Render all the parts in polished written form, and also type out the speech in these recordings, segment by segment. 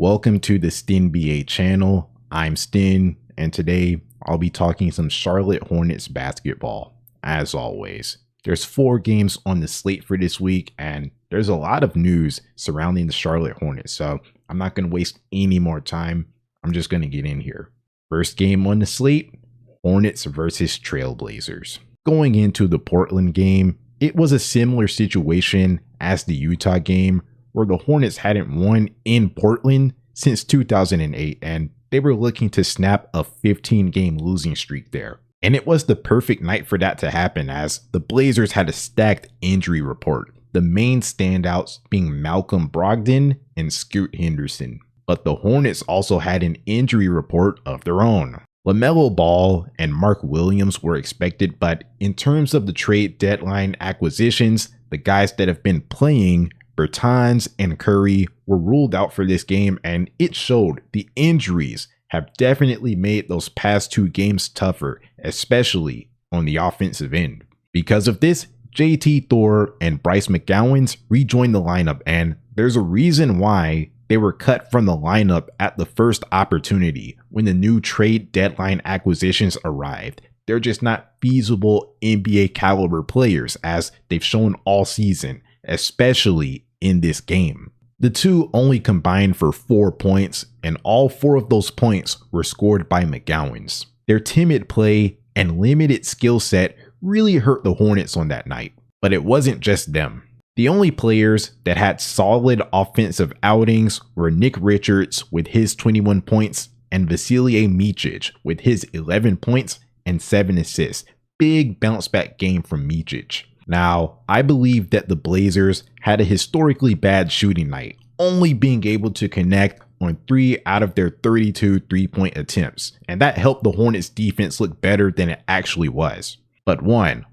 Welcome to the StinBA channel. I'm Stin, and today I'll be talking some Charlotte Hornets basketball. As always, there's 4 games on the slate for this week, and there's a lot of news surrounding the Charlotte Hornets, so I'm not going to waste any more time. I'm just going to get in here. First game on the slate, Hornets versus Trailblazers. Going into the Portland game, it was a similar situation as the Utah game, where the Hornets hadn't won in Portland since 2008, and they were looking to snap a 15-game losing streak there. And it was the perfect night for that to happen, as the Blazers had a stacked injury report, the main standouts being Malcolm Brogdon and Scoot Henderson. But the Hornets also had an injury report of their own. LaMelo Ball and Mark Williams were expected, but in terms of the trade deadline acquisitions, the guys that have been playing, Bertans and Curry, were ruled out for this game, and it showed. The injuries have definitely made those past 2 games tougher, especially on the offensive end. Because of this, JT Thor and Bryce McGowens rejoined the lineup, and there's a reason why they were cut from the lineup at the first opportunity when the new trade deadline acquisitions arrived. They're just not feasible NBA caliber players, as they've shown all season, especially in this game. The two only combined for 4 points, and all 4 of those points were scored by McGowens. Their timid play and limited skill set really hurt the Hornets on that night, but it wasn't just them. The only players that had solid offensive outings were Nick Richards with his 21 points and Vasilije Micic with his 11 points and 7 assists. Big bounce back game from Micic. Now, I believe that the Blazers had a historically bad shooting night, only being able to connect on 3 out of their 32 3-point attempts, and that helped the Hornets defense look better than it actually was. But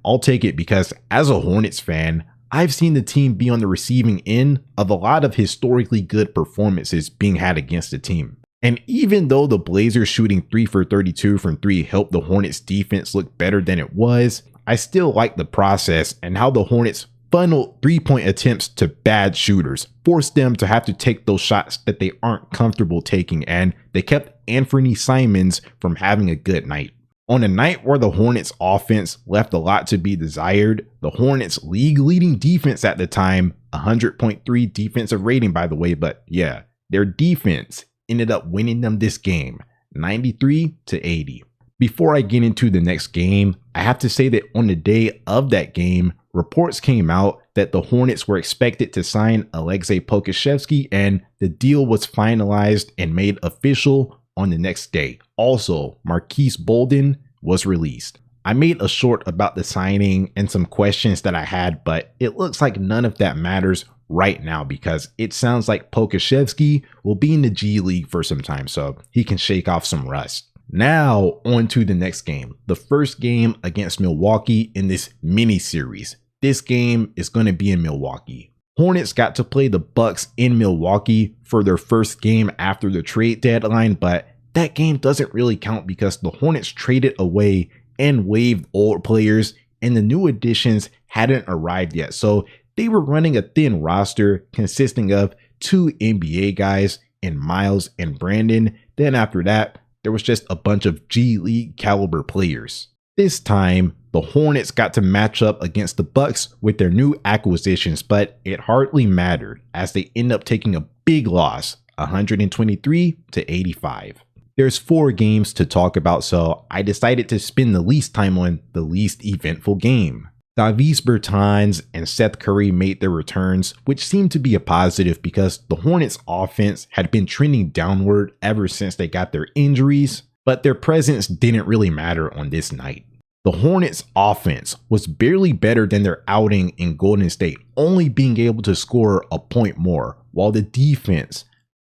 I'll take it because as a Hornets fan, I've seen the team be on the receiving end of a lot of historically good performances being had against the team. And even though the Blazers shooting 3 for 32 from 3 helped the Hornets defense look better than it was, I still like the process and how the Hornets funneled 3-point attempts to bad shooters, forced them to have to take those shots that they aren't comfortable taking, and they kept Anthony Simons from having a good night. On a night where the Hornets offense left a lot to be desired, the Hornets league leading defense at the time, 100.3 defensive rating by the way, but yeah, their defense ended up winning them this game, 93-80. Before I get into the next game, I have to say that on the day of that game, reports came out that the Hornets were expected to sign Aleksej Pokusevski, and the deal was finalized and made official on the next day. Also, Marquise Bolden was released. I made a short about the signing and some questions that I had, but it looks like none of that matters right now because it sounds like Pokusevski will be in the G League for some time, so he can shake off some rust. Now, on to the next game, the first game against Milwaukee in this mini series. This game is going to be in Milwaukee. Hornets got to play the Bucks in Milwaukee for their first game after the trade deadline, but that game doesn't really count because the Hornets traded away and waived old players, and the new additions hadn't arrived yet. So they were running a thin roster consisting of 2 NBA guys in Miles and Brandon. Then after that, there was just a bunch of G League caliber players. This time, the Hornets got to match up against the Bucks with their new acquisitions, but it hardly mattered as they end up taking a big loss, 123-85. There's 4 games to talk about, so I decided to spend the least time on the least eventful game. Davis Bertans and Seth Curry made their returns, which seemed to be a positive because the Hornets offense had been trending downward ever since they got their injuries, but their presence didn't really matter on this night. The Hornets offense was barely better than their outing in Golden State, only being able to score a point more, while the defense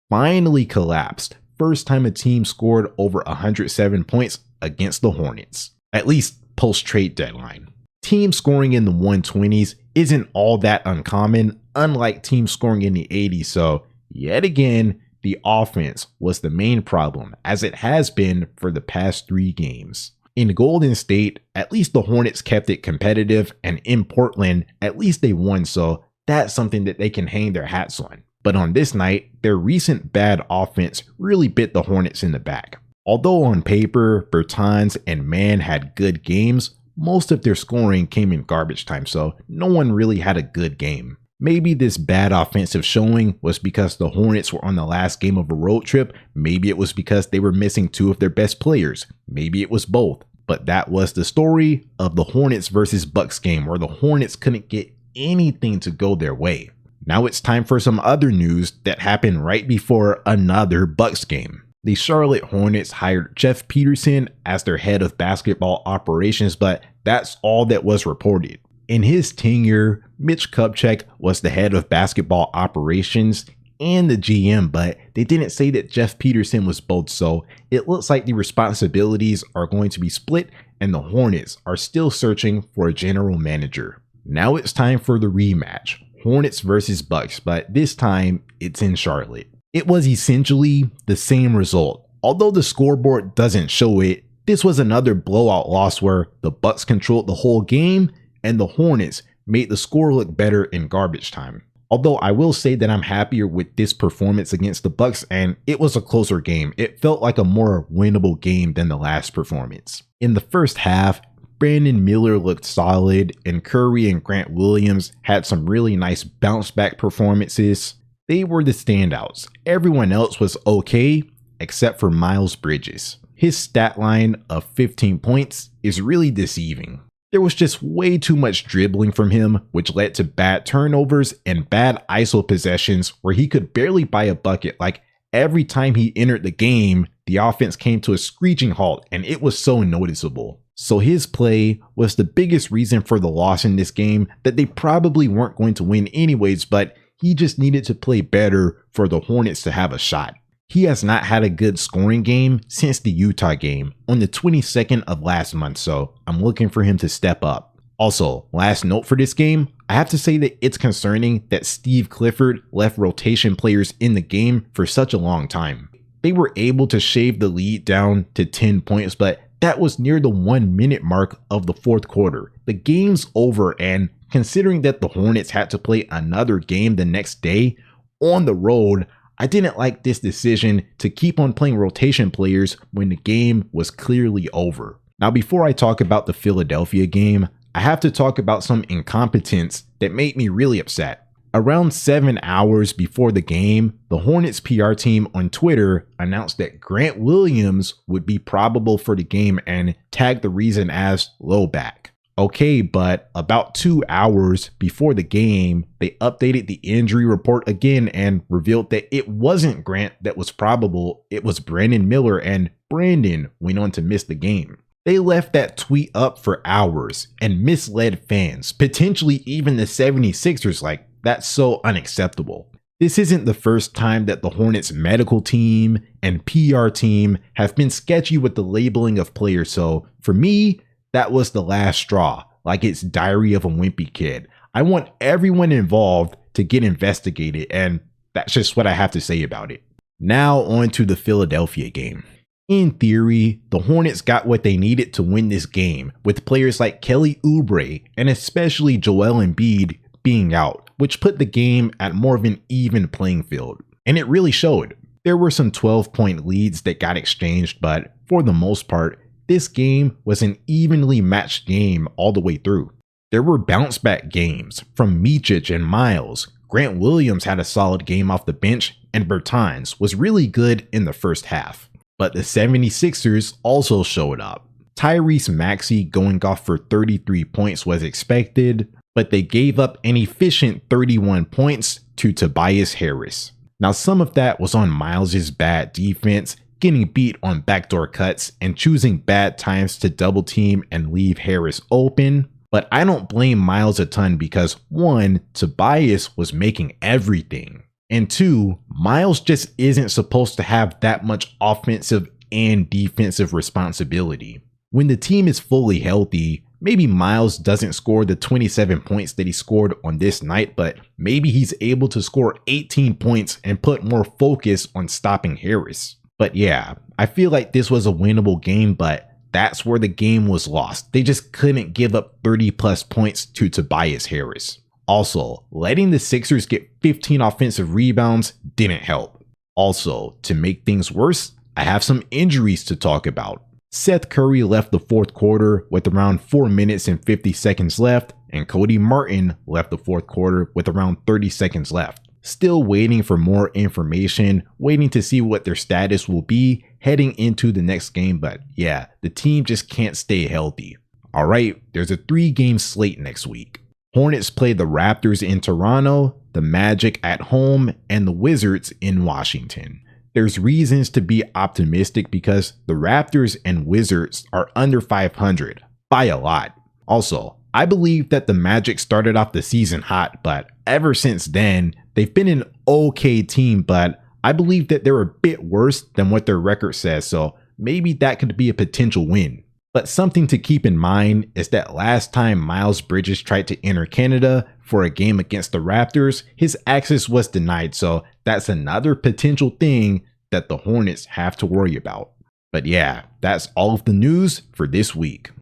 finally collapsed. First time a team scored over 107 points against the Hornets, at least post-trade deadline. Team scoring in the 120s isn't all that uncommon, unlike teams scoring in the 80s, so yet again, the offense was the main problem, as it has been for the past 3 games. In Golden State, at least the Hornets kept it competitive, and in Portland, at least they won, so that's something that they can hang their hats on. But on this night, their recent bad offense really bit the Hornets in the back. Although on paper, Bertans and Mann had good games, most of their scoring came in garbage time, so no one really had a good game. Maybe this bad offensive showing was because the Hornets were on the last game of a road trip. Maybe it was because they were missing two of their best players. Maybe it was both. But that was the story of the Hornets versus Bucks game, where the Hornets couldn't get anything to go their way. Now it's time for some other news that happened right before another Bucks game. The Charlotte Hornets hired Jeff Peterson as their head of basketball operations, but that's all that was reported. In his tenure, Mitch Kupchak was the head of basketball operations and the GM, but they didn't say that Jeff Peterson was both, so it looks like the responsibilities are going to be split and the Hornets are still searching for a general manager. Now it's time for the rematch, Hornets versus Bucks, but this time it's in Charlotte. It was essentially the same result. Although the scoreboard doesn't show it, this was another blowout loss where the Bucks controlled the whole game and the Hornets made the score look better in garbage time. Although I will say that I'm happier with this performance against the Bucks, and it was a closer game. It felt like a more winnable game than the last performance. In the first half, Brandon Miller looked solid, and Curry and Grant Williams had some really nice bounce back performances. They were the standouts. Everyone else was okay, except for Miles Bridges. His stat line of 15 points is really deceiving. There was just way too much dribbling from him, which led to bad turnovers and bad ISO possessions where he could barely buy a bucket. Like every time he entered the game, the offense came to a screeching halt, and it was so noticeable. So his play was the biggest reason for the loss in this game, that they probably weren't going to win anyways, but he just needed to play better for the Hornets to have a shot. He has not had a good scoring game since the Utah game on the 22nd of last month, so I'm looking for him to step up. Also, last note for this game, I have to say that it's concerning that Steve Clifford left rotation players in the game for such a long time. They were able to shave the lead down to 10 points, but that was near the 1 minute mark of the fourth quarter. The game's over, and considering that the Hornets had to play another game the next day on the road, I didn't like this decision to keep on playing rotation players when the game was clearly over. Now, before I talk about the Philadelphia game, I have to talk about some incompetence that made me really upset. Around 7 hours before the game, the Hornets PR team on Twitter announced that Grant Williams would be probable for the game and tagged the reason as low back. Okay, but about 2 hours before the game, they updated the injury report again and revealed that it wasn't Grant that was probable, it was Brandon Miller, and Brandon went on to miss the game. They left that tweet up for hours and misled fans, potentially even the 76ers. Like, that's so unacceptable. This isn't the first time that the Hornets medical team and PR team have been sketchy with the labeling of players, so for me, that was the last straw, like it's Diary of a Wimpy Kid. I want everyone involved to get investigated, and that's just what I have to say about it. Now on to the Philadelphia game. In theory, the Hornets got what they needed to win this game, with players like Kelly Oubre and especially Joel Embiid being out, which put the game at more of an even playing field. And it really showed. There were some 12-point leads that got exchanged, but for the most part, this game was an evenly matched game all the way through. There were bounce back games from Micic and Miles. Grant Williams had a solid game off the bench, and Bertans was really good in the first half. But the 76ers also showed up. Tyrese Maxey going off for 33 points was expected, but they gave up an efficient 31 points to Tobias Harris. Now, some of that was on Miles's bad defense, getting beat on backdoor cuts and choosing bad times to double team and leave Harris open. But I don't blame Miles a ton because 1, Tobias was making everything. And 2, Miles just isn't supposed to have that much offensive and defensive responsibility. When the team is fully healthy, maybe Miles doesn't score the 27 points that he scored on this night, but maybe he's able to score 18 points and put more focus on stopping Harris. But yeah, I feel like this was a winnable game, but that's where the game was lost. They just couldn't give up 30 plus points to Tobias Harris. Also, letting the Sixers get 15 offensive rebounds didn't help. Also, to make things worse, I have some injuries to talk about. Seth Curry left the fourth quarter with around 4 minutes and 50 seconds left, and Cody Martin left the fourth quarter with around 30 seconds left. Still waiting for more information, waiting to see what their status will be heading into the next game, but yeah, the team just can't stay healthy. Alright, there's a 3-game slate next week. Hornets play the Raptors in Toronto, the Magic at home, and the Wizards in Washington. There's reasons to be optimistic because the Raptors and Wizards are under 500 by a lot. Also, I believe that the Magic started off the season hot, but ever since then, they've been an okay team, but I believe that they're a bit worse than what their record says, so maybe that could be a potential win. But something to keep in mind is that last time Miles Bridges tried to enter Canada for a game against the Raptors, his access was denied, so that's another potential thing that the Hornets have to worry about. But yeah, that's all of the news for this week.